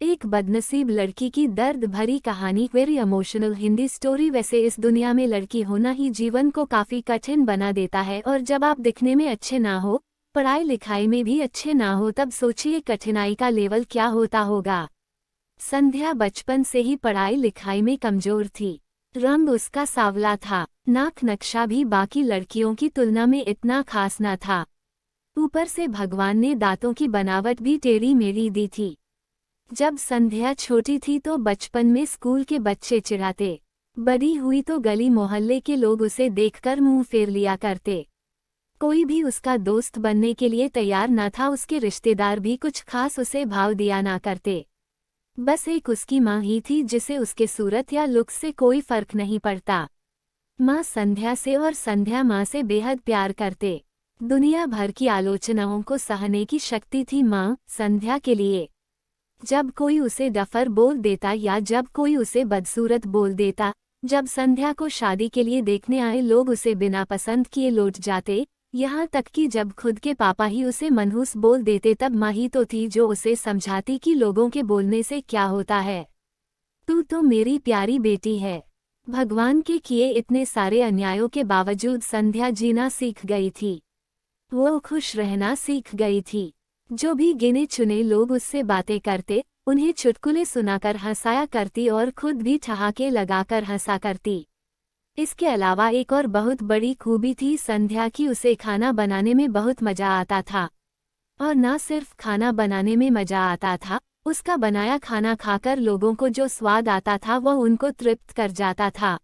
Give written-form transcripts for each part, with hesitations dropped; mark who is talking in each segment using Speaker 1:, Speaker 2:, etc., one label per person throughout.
Speaker 1: एक बदनसीब लड़की की दर्द भरी कहानी। Very emotional Hindi story. वैसे इस दुनिया में लड़की होना ही जीवन को काफी कठिन बना देता है, और जब आप दिखने में अच्छे ना हो, पढ़ाई लिखाई में भी अच्छे ना हो, तब सोचिए कठिनाई का लेवल क्या होता होगा। संध्या बचपन से ही पढ़ाई लिखाई में कमजोर थी। रंग उसका सांवला था, नाक नक्शा भी बाकी लड़कियों की तुलना में इतना खास न था। ऊपर से भगवान ने दांतों की बनावट भी टेढ़ी मेढ़ी दी थी। जब संध्या छोटी थी तो बचपन में स्कूल के बच्चे चिढ़ाते, बड़ी हुई तो गली मोहल्ले के लोग उसे देखकर मुंह फेर लिया करते। कोई भी उसका दोस्त बनने के लिए तैयार न था, उसके रिश्तेदार भी कुछ खास उसे भाव दिया ना करते। बस एक उसकी माँ ही थी जिसे उसके सूरत या लुक से कोई फर्क नहीं पड़ता। माँ संध्या से और संध्या माँ से बेहद प्यार करते। दुनिया भर की आलोचनाओं को सहने की शक्ति थी माँ संध्या के लिए। जब कोई उसे डफर बोल देता या जब कोई उसे बदसूरत बोल देता, जब संध्या को शादी के लिए देखने आए लोग उसे बिना पसंद किए लौट जाते, यहाँ तक कि जब खुद के पापा ही उसे मनहूस बोल देते, तब माँ ही तो थी जो उसे समझाती कि लोगों के बोलने से क्या होता है, तू तो मेरी प्यारी बेटी है। भगवान के किए इतने सारे अन्यायों के बावजूद संध्या जीना सीख गई थी। वो खुश रहना सीख गई थी। जो भी गिने चुने लोग उससे बातें करते, उन्हें चुटकुले सुनाकर हंसाया करती और खुद भी ठहाके लगाकर हंसा करती। इसके अलावा एक और बहुत बड़ी खूबी थी संध्या की, उसे खाना बनाने में बहुत मजा आता था। और न सिर्फ खाना बनाने में मजा आता था, उसका बनाया खाना खाकर लोगों को जो स्वाद आता था वह उनको तृप्त कर जाता था।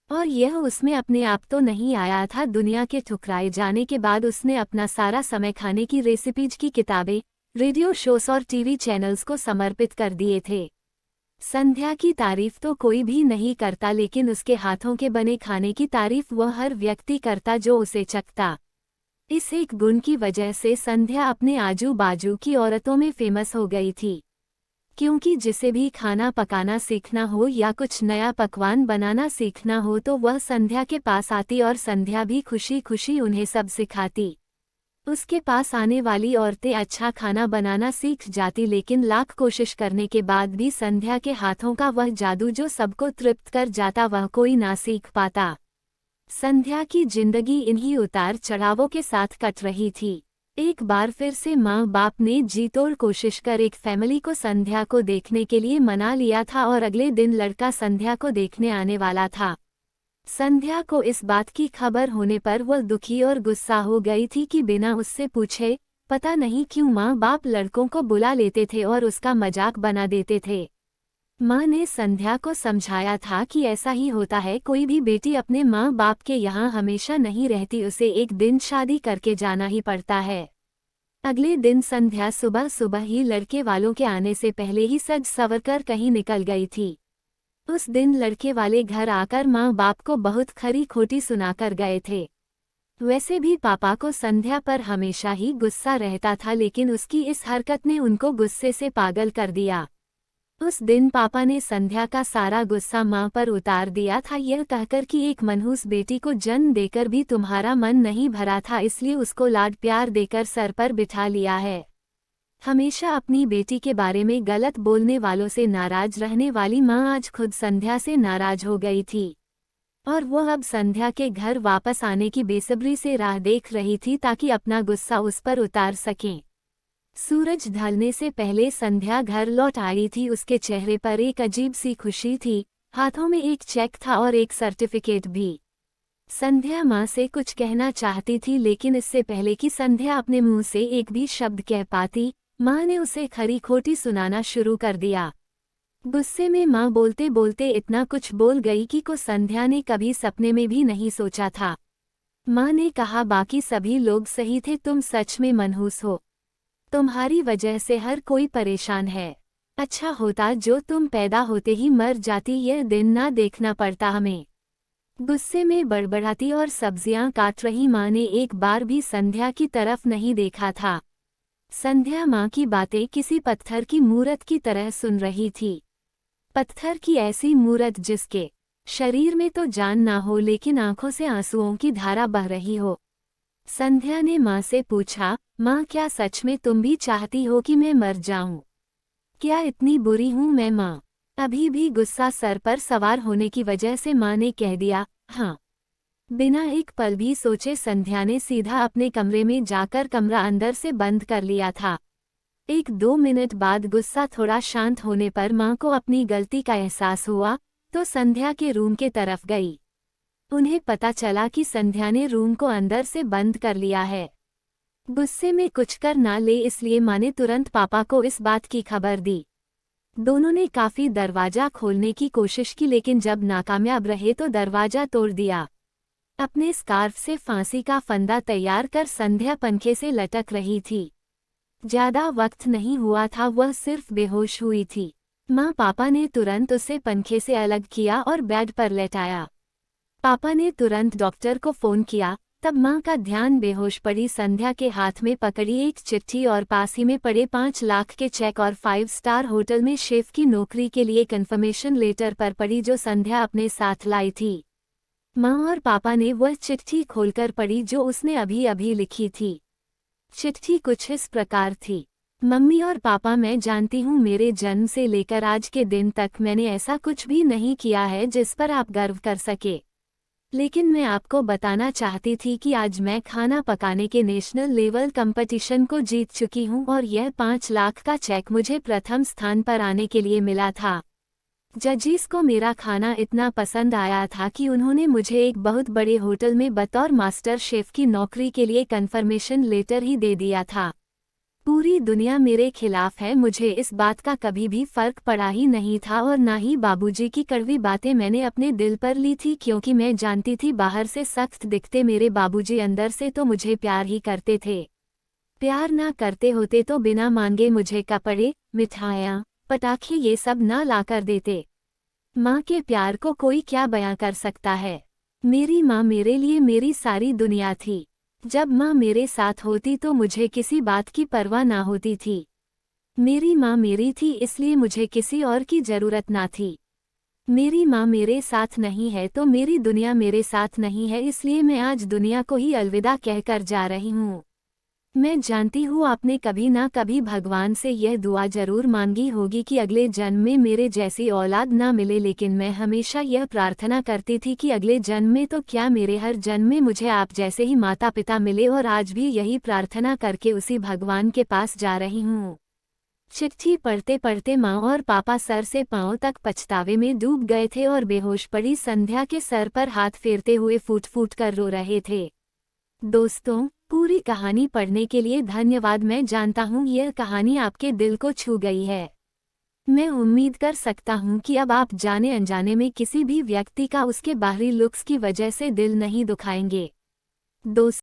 Speaker 1: और यह उसमें अपने आप तो नहीं आया था, दुनिया के ठुकराए जाने के बाद उसने अपना सारा समय खाने की रेसिपीज की किताबें, रेडियो शोज और टीवी चैनल्स को समर्पित कर दिए थे। संध्या की तारीफ तो कोई भी नहीं करता, लेकिन उसके हाथों के बने खाने की तारीफ वह हर व्यक्ति करता जो उसे चखता। इस एक गुण की वजह से संध्या अपने आजू बाजू की औरतों में फेमस हो गई थी, क्योंकि जिसे भी खाना पकाना सीखना हो या कुछ नया पकवान बनाना सीखना हो तो वह संध्या के पास आती और संध्या भी खुशी खुशी उन्हें सब सिखाती। उसके पास आने वाली औरतें अच्छा खाना बनाना सीख जाती, लेकिन लाख कोशिश करने के बाद भी संध्या के हाथों का वह जादू जो सबको तृप्त कर जाता वह कोई ना सीख पाता। संध्या की जिंदगी इन्हीं उतार चढ़ावों के साथ कट रही थी। एक बार फिर से माँ बाप ने जी तोड़ कोशिश कर एक फैमिली को संध्या को देखने के लिए मना लिया था, और अगले दिन लड़का संध्या को देखने आने वाला था। संध्या को इस बात की खबर होने पर वह दुखी और गुस्सा हो गई थी कि बिना उससे पूछे पता नहीं क्यों माँ बाप लड़कों को बुला लेते थे और उसका मजाक बना देते थे। माँ ने संध्या को समझाया था कि ऐसा ही होता है, कोई भी बेटी अपने माँ बाप के यहाँ हमेशा नहीं रहती, उसे एक दिन शादी करके जाना ही पड़ता है। अगले दिन संध्या सुबह सुबह ही लड़के वालों के आने से पहले ही सज संवर कर कहीं निकल गई थी। उस दिन लड़के वाले घर आकर माँ बाप को बहुत खरी खोटी सुनाकर गए थे। वैसे भी पापा को संध्या पर हमेशा ही गुस्सा रहता था, लेकिन उसकी इस हरकत ने उनको गुस्से से पागल कर दिया। उस दिन पापा ने संध्या का सारा गुस्सा माँ पर उतार दिया था, यह कहकर कि एक मनहूस बेटी को जन्म देकर भी तुम्हारा मन नहीं भरा था, इसलिए उसको लाड प्यार देकर सर पर बिठा लिया है। हमेशा अपनी बेटी के बारे में गलत बोलने वालों से नाराज रहने वाली माँ आज खुद संध्या से नाराज हो गई थी, और वह अब संध्या के घर वापस आने की बेसब्री से राह देख रही थी ताकि अपना गुस्सा उस पर उतार सकें। सूरज ढलने से पहले संध्या घर लौट आई थी। उसके चेहरे पर एक अजीब सी खुशी थी, हाथों में एक चेक था और एक सर्टिफिकेट भी। संध्या माँ से कुछ कहना चाहती थी, लेकिन इससे पहले कि संध्या अपने मुंह से एक भी शब्द कह पाती, माँ ने उसे खरी खोटी सुनाना शुरू कर दिया। गुस्से में माँ बोलते बोलते इतना कुछ बोल गई कि को संध्या ने कभी सपने में भी नहीं सोचा था। माँ ने कहा, बाकी सभी लोग सही थे, तुम सच में मनहूस हो, तुम्हारी वजह से हर कोई परेशान है। अच्छा होता जो तुम पैदा होते ही मर जाती, यह दिन ना देखना पड़ता हमें। गुस्से में बड़बड़ाती और सब्जियां काट रही माँ ने एक बार भी संध्या की तरफ नहीं देखा था। संध्या माँ की बातें किसी पत्थर की मूरत की तरह सुन रही थी। पत्थर की ऐसी मूरत जिसके शरीर में तो जान ना हो, लेकिन आंखों से आंसुओं की धारा बह रही हो। संध्या ने माँ से पूछा, माँ क्या सच में तुम भी चाहती हो कि मैं मर जाऊं? क्या इतनी बुरी हूँ मैं माँ? अभी भी गुस्सा सर पर सवार होने की वजह से माँ ने कह दिया, हाँ। बिना एक पल भी सोचे संध्या ने सीधा अपने कमरे में जाकर कमरा अंदर से बंद कर लिया था। 1-2 मिनट बाद गुस्सा थोड़ा शांत होने पर माँ को अपनी गलती का एहसास हुआ, तो संध्या के रूम के तरफ गई। उन्हें पता चला कि संध्या ने रूम को अंदर से बंद कर लिया है। गुस्से में कुछ कर ना ले इसलिए माँ ने तुरंत पापा को इस बात की खबर दी। दोनों ने काफी दरवाजा खोलने की कोशिश की लेकिन जब नाकामयाब रहे तो दरवाजा तोड़ दिया। अपने स्कार्फ से फांसी का फंदा तैयार कर संध्या पंखे से लटक रही थी। ज्यादा वक्त नहीं हुआ था, वह सिर्फ बेहोश हुई थी। माँ पापा ने तुरंत उसे पंखे से अलग किया और बेड पर लेटाया। पापा ने तुरंत डॉक्टर को फोन किया। तब माँ का ध्यान बेहोश पड़ी संध्या के हाथ में पकड़ी एक चिट्ठी और पास ही में पड़े 5 लाख के चेक और 5 स्टार होटल में शेफ की नौकरी के लिए कन्फर्मेशन लेटर पर पड़ी जो संध्या अपने साथ लाई थी। माँ और पापा ने वह चिट्ठी खोलकर पढ़ी जो उसने अभी अभी लिखी थी। चिट्ठी कुछ इस प्रकार थी। मम्मी और पापा, मैं जानती हूँ मेरे जन्म से लेकर आज के दिन तक मैंने ऐसा कुछ भी नहीं किया है जिस पर आप गर्व कर सके। लेकिन मैं आपको बताना चाहती थी कि आज मैं खाना पकाने के नेशनल लेवल कंपटीशन को जीत चुकी हूँ और यह 5 लाख का चेक मुझे प्रथम स्थान पर आने के लिए मिला था। जजीस को मेरा खाना इतना पसंद आया था कि उन्होंने मुझे एक बहुत बड़े होटल में बतौर मास्टर शेफ की नौकरी के लिए कन्फर्मेशन लेटर ही दे दिया था। पूरी दुनिया मेरे खिलाफ है, मुझे इस बात का कभी भी फर्क पड़ा ही नहीं था और ना ही बाबूजी की कड़वी बातें मैंने अपने दिल पर ली थी, क्योंकि मैं जानती थी बाहर से सख्त दिखते मेरे बाबूजी अंदर से तो मुझे प्यार ही करते थे। प्यार ना करते होते तो बिना मांगे मुझे कपड़े, मिठाइयाँ, पटाखे ये सब ना लाकर देते। माँ के प्यार को कोई क्या बयां कर सकता है। मेरी माँ मेरे लिए मेरी सारी दुनिया थी। जब माँ मेरे साथ होती तो मुझे किसी बात की परवाह ना होती थी। मेरी माँ मेरी थी इसलिए मुझे किसी और की जरूरत ना थी। मेरी माँ मेरे साथ नहीं है तो मेरी दुनिया मेरे साथ नहीं है, इसलिए मैं आज दुनिया को ही अलविदा कहकर जा रही हूँ। मैं जानती हूँ आपने कभी ना कभी भगवान से यह दुआ जरूर मांगी होगी कि अगले जन्म में मेरे जैसी औलाद ना मिले, लेकिन मैं हमेशा यह प्रार्थना करती थी कि अगले जन्म में तो क्या मेरे हर जन्म में मुझे आप जैसे ही माता पिता मिले, और आज भी यही प्रार्थना करके उसी भगवान के पास जा रही हूँ। चिट्ठी पढ़ते पढ़ते माँ और पापा सर से पांव तक पछतावे में डूब गए थे और बेहोश पड़ी संध्या के सर पर हाथ फेरते हुए फूट फूट कर रो रहे थे। दोस्तों, पूरी कहानी पढ़ने के लिए धन्यवाद। मैं जानता हूँ यह कहानी आपके दिल को छू गई है। मैं उम्मीद कर सकता हूँ कि अब आप जाने अनजाने में किसी भी व्यक्ति का उसके बाहरी लुक्स की वजह से दिल नहीं दुखाएंगे। दोस्तों,